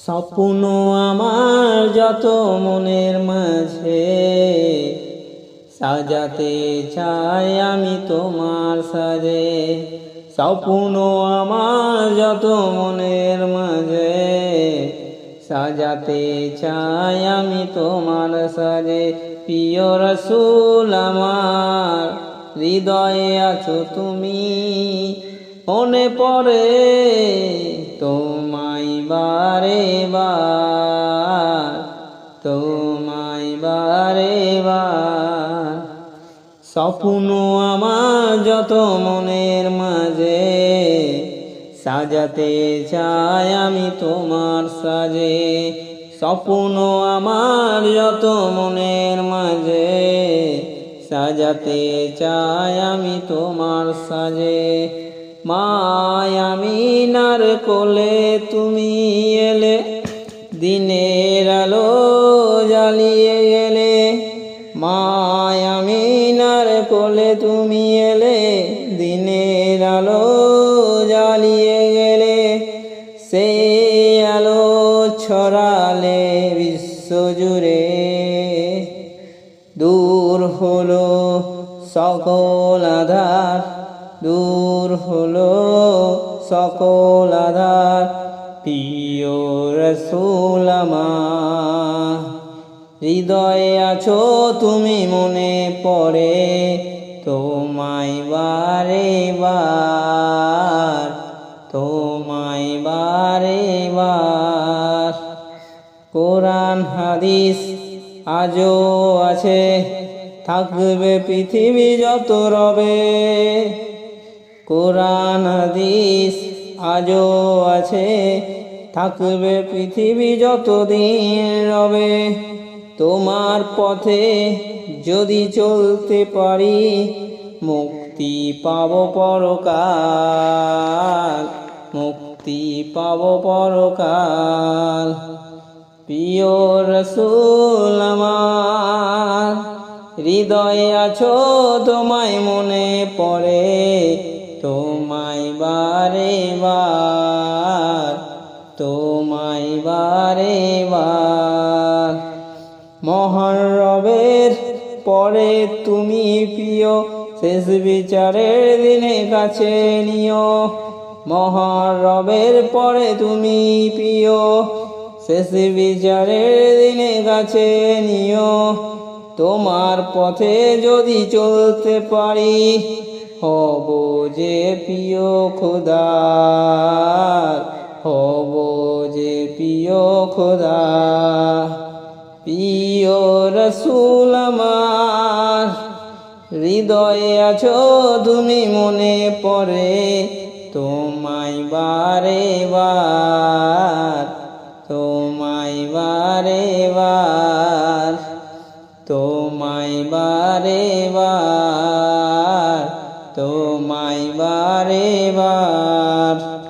স্বপ্ন আমার যত মনের মাঝে, সাজাতে চাই আমি তোমার সাজে। স্বপ্ন আমার যত মনের মাঝে, সাজাতে চাই আমি তোমার সাজে। প্রিয় রাসূল আমার, হৃদয়ে আছো তুমি, মনে পড়ে তোমায় বারে বার, তোমায় বারে বার। স্বপ্ন আমার যত মনের মাঝে, সাজাতে চাই আমি তোমার সাজে। স্বপ্ন আমার যত মনের মাঝে, সাজাতে চাই আমি তোমার সাজে। মায় আমিনার কোলে তুমি এলে, দিনের আলো জ্বালিয়ে গেলে। মায় আমিনার কোলে তুমি এলে, দিনের আলো জ্বালিয়ে গেলে। সেই আলো ছড়ালে বিশ্বজুড়ে, দূর হলো সকল আধার, দূর হলো সকল আধার। প্রিয় রাসূল আমার, হৃদয়ে আছো তুমি, মনে পড়ে তোমায় বারে বার, তোমায় বারে বার। কোরআন হাদিস আজও আছে, থাকবে পৃথিবী যত রবে। কোরআন হাদিস আজও আছে, থাকবে পৃথিবী যতদিন রবে। তোমার পথে যদি চলতে পারি, মুক্তি পাব পরকাল, মুক্তি পাব পরকাল। প্রিয় রাসূল আমার, হৃদয়ে আছো তোমায় মনে পড়ে তোমায় বারে বার, তোমায় বারে বার। মুহররমের পরে তুমি প্রিয়, শেষ বিচারের দিনে কাছে নিও। মুহররমের পরে তুমি প্রিয়, শেষ বিচারের দিনে কাছে নিও। তোমার পথে যদি চলতে পারি, হব যে প্রিয় খোদার, হব যে প্রিয় খোদা। প্রিয় রাসূল আমার, হৃদয়ে আছো তুমি, মনে পড়ে তোমায় বারে বার, তোমায় বারে বার, তোমায় বারে বার, তোমায় বারে বার।